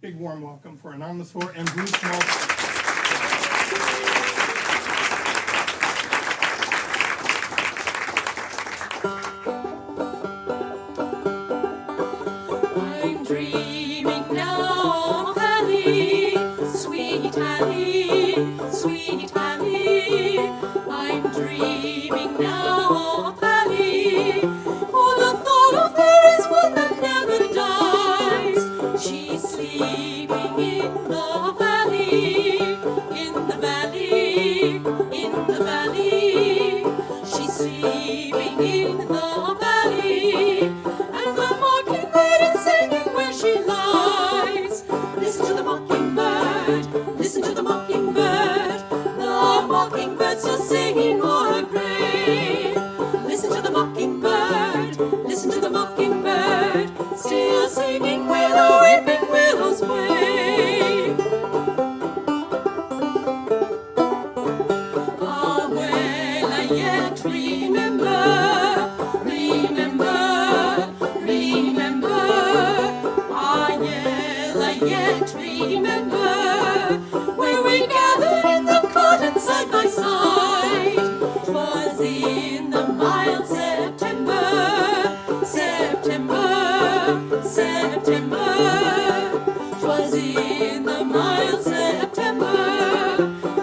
Big warm welcome for Anonymous 4 and Bruce Molsky. I'm dreaming now of Annie, sweet Annie, sweet Annie. I'm dreaming now of Annie, for the thought of her is one that never dies. She's sleeping in the valley, in the valley, in the valley. She's sleeping in the valley, and the mockingbird is singing where she lies. Listen to the mockingbird, listen to the mockingbird. The mockingbird's still singing o'er her grave. Listen to the mockingbird, listen to the mockingbird, still singing where the weeping willows wave. Ah, well, I yet remember, remember, remember. Ah, well, I yet remember where we gathered in the cotton side by side. 'Twas in the mild September, September, September. 'Twas in the mild September,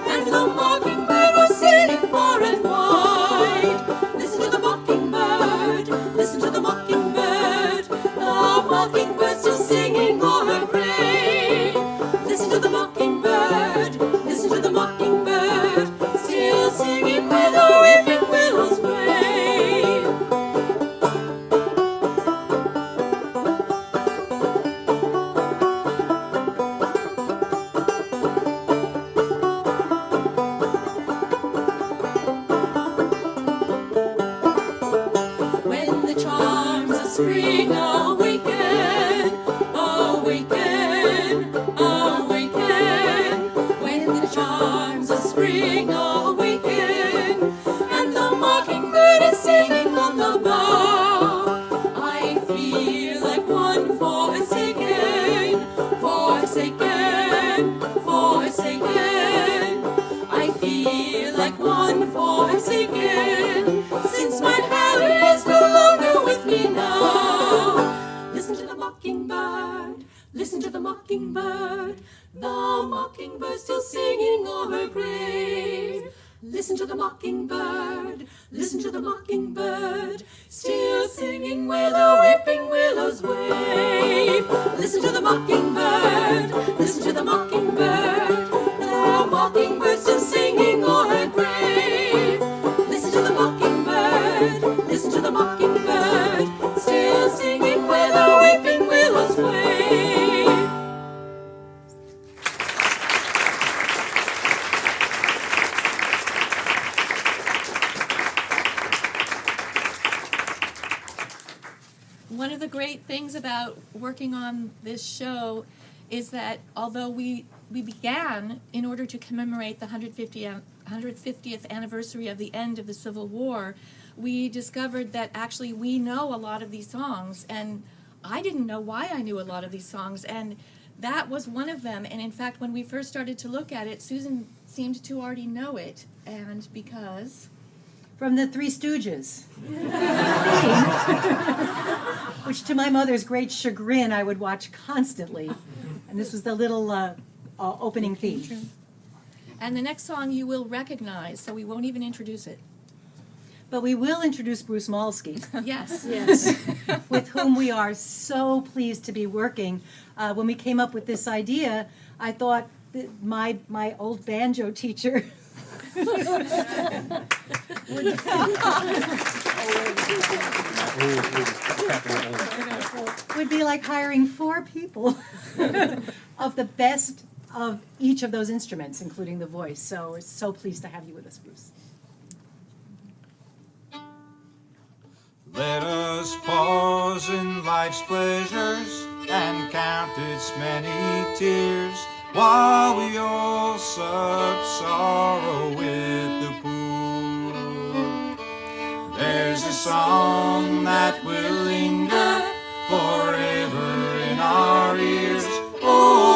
and the mockingbird was singing far and wide. Listen to the mockingbird, listen to the mockingbird. The mockingbird's still singing o'er her grave. Listen to the mockingbird, listen to the mockingbird, still singing where the weeping willows wave. When the charms of spring awaken, awaken, awaken. When the charms of spring awaken, and the mockingbird is singing on the bough, I feel like one forsaken, forsaken, forsaken. I feel like one forsaken, since my Harry is no longer with me now. Listen to the mockingbird, listen to the mockingbird. The mockingbird's still singing o'er her grave. Listen to the mockingbird, listen to the mockingbird, still singing where the weeping willows wave. Listen to the mockingbird, listen to the mockingbird. The mockingbird's still singing o'er her grave. Listen to the mockingbird, listen to the mockingbird, still singing where the weeping willows wave. One of the great things about working on this show is that although we began in order to commemorate the 150th anniversary of the end of the Civil War, we discovered that actually we know a lot of these songs, and I didn't know why I knew a lot of these songs, and that was one of them. And in fact, when we first started to look at it, Susan seemed to already know it, and because... From the Three Stooges, which to my mother's great chagrin I would watch constantly. And this was the little opening theme. And the next song you will recognize, so we won't even introduce it. But we will introduce Bruce Molsky, Yes. yes, with whom we are so pleased to be working. When we came up with this idea, I thought that my old banjo teacher would be like hiring 4 people of the best of each of those instruments, including the voice. So we're so pleased to have you with us, Bruce. Let us pause in life's pleasures and count its many tears, while we all sup sorrow with the poor. There's a song that will linger forever in our ears. Oh,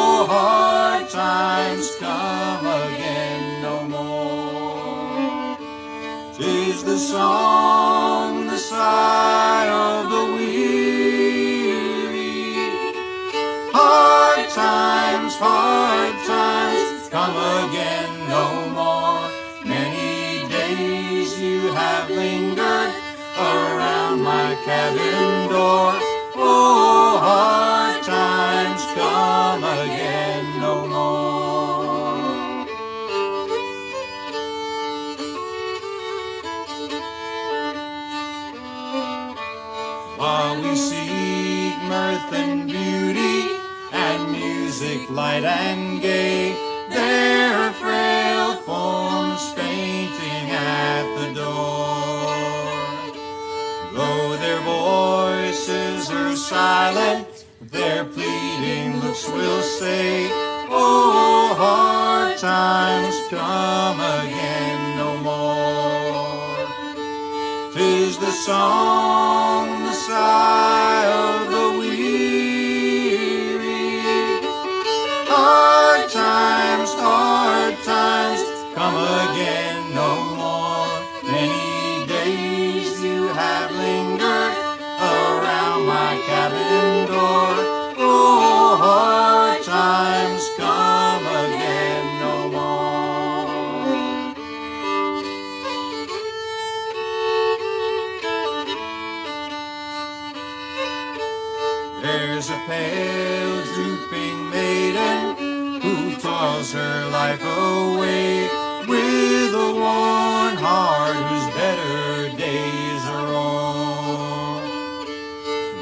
hard times come again no more. Many days you have lingered around my cabin door. Oh, hard times come again no more. While we seek mirth and beauty and music light and gay, there are frail forms fainting at the door. Though their voices are silent, their pleading looks will say, oh, hard times come again no more. 'Tis the song, the sigh of the weary. Hard times come again no more. Many days you have lingered around my cabin door. Oh, hard times come again no more. There's a pale, drooping maiden who toils her life away with a worn heart whose better days are o'er.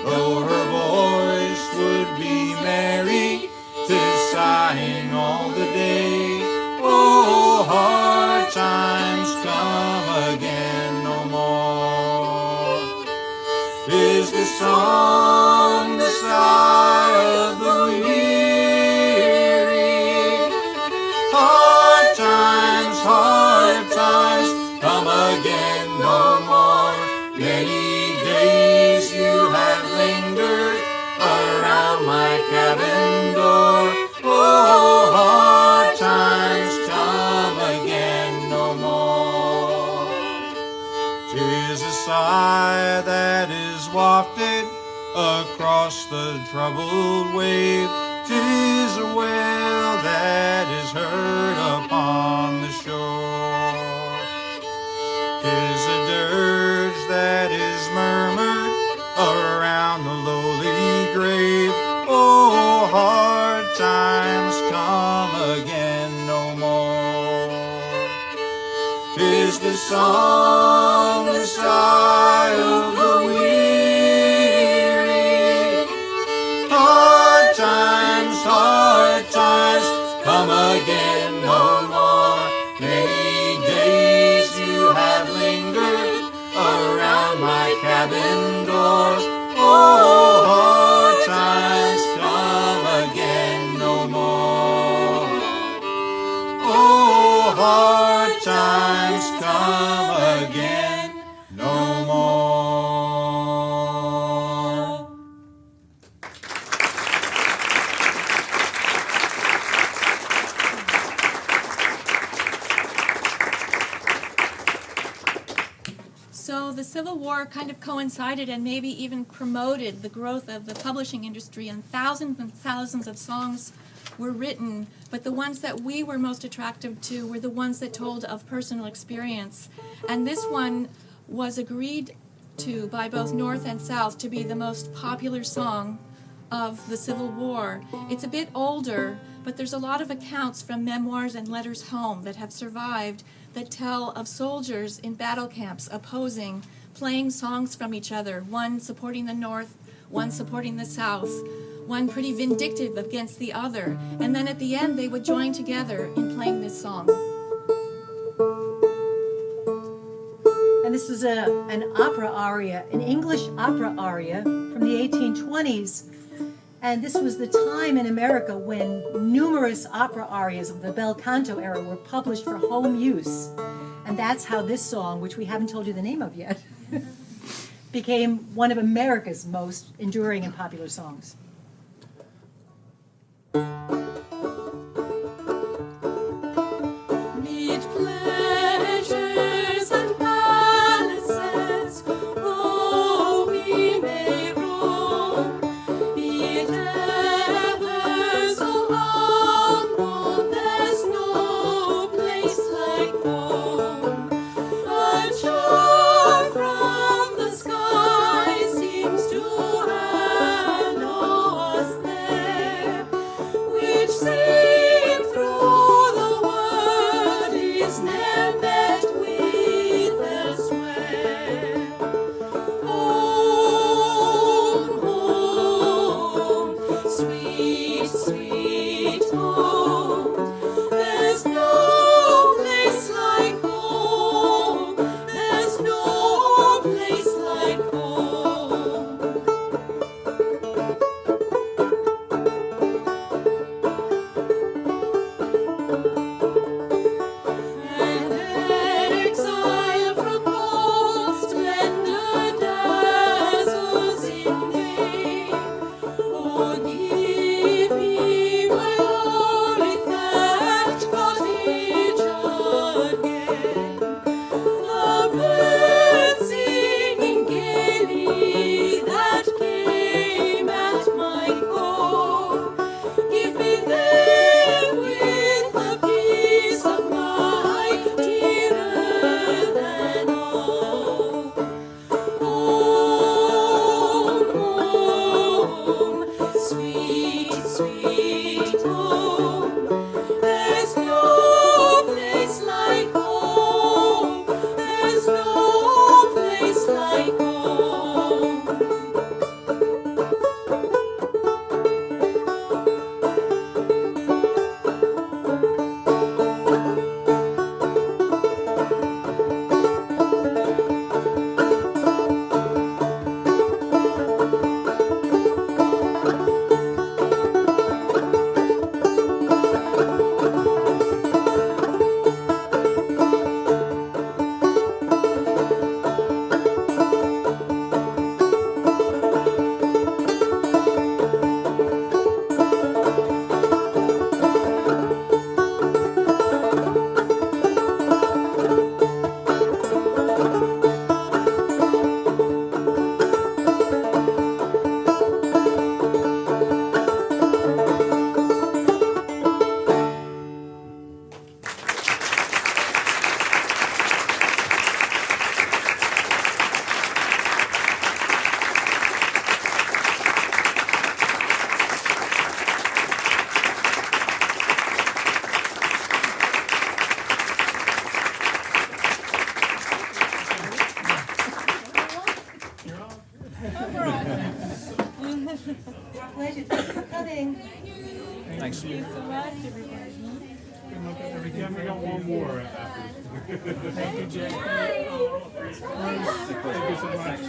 Though her voice would be merry, 'tis sighing all the day. Oh, hard times come again no more. 'Tis the song, the sigh of the weary. Hard times come again no more. Many days you have lingered around my cabin door. Oh, hard times come again no more. 'Tis a sigh that is wafted across the troubled wave. 'Tis a wail that is heard upon the shore. 'Tis a dirge that is murmured around the lowly grave. Oh, hard times come again no more. 'Tis the song, the sigh of the weary. Hard times come again no more. Many days you have lingered around my cabin door. Oh, hard times come again no more. Oh, hard times come again no more. So the Civil War kind of coincided and maybe even promoted the growth of the publishing industry, and thousands of songs were written, but the ones that we were most attracted to were the ones that told of personal experience. And this one was agreed to by both North and South to be the most popular song of the Civil War. It's a bit older, but there's a lot of accounts from memoirs and letters home that have survived that tell of soldiers in battle camps opposing, playing songs from each other, one supporting the North, one supporting the South, one pretty vindictive against the other, and then at the end they would join together in playing this song. And this is an opera aria, an English opera aria from the 1820s. And this was the time in America when numerous opera arias of the bel canto era were published for home use. And that's how this song, which we haven't told you the name of yet, became one of America's most enduring and popular songs. Meet pleasures and palaces, oh, we may roam, be it ever so long. home. There's no place like home. There's no place like home. Pleasure. Thanks for coming. Thanks. We got one more. Thank you, Jay. Thank you so much.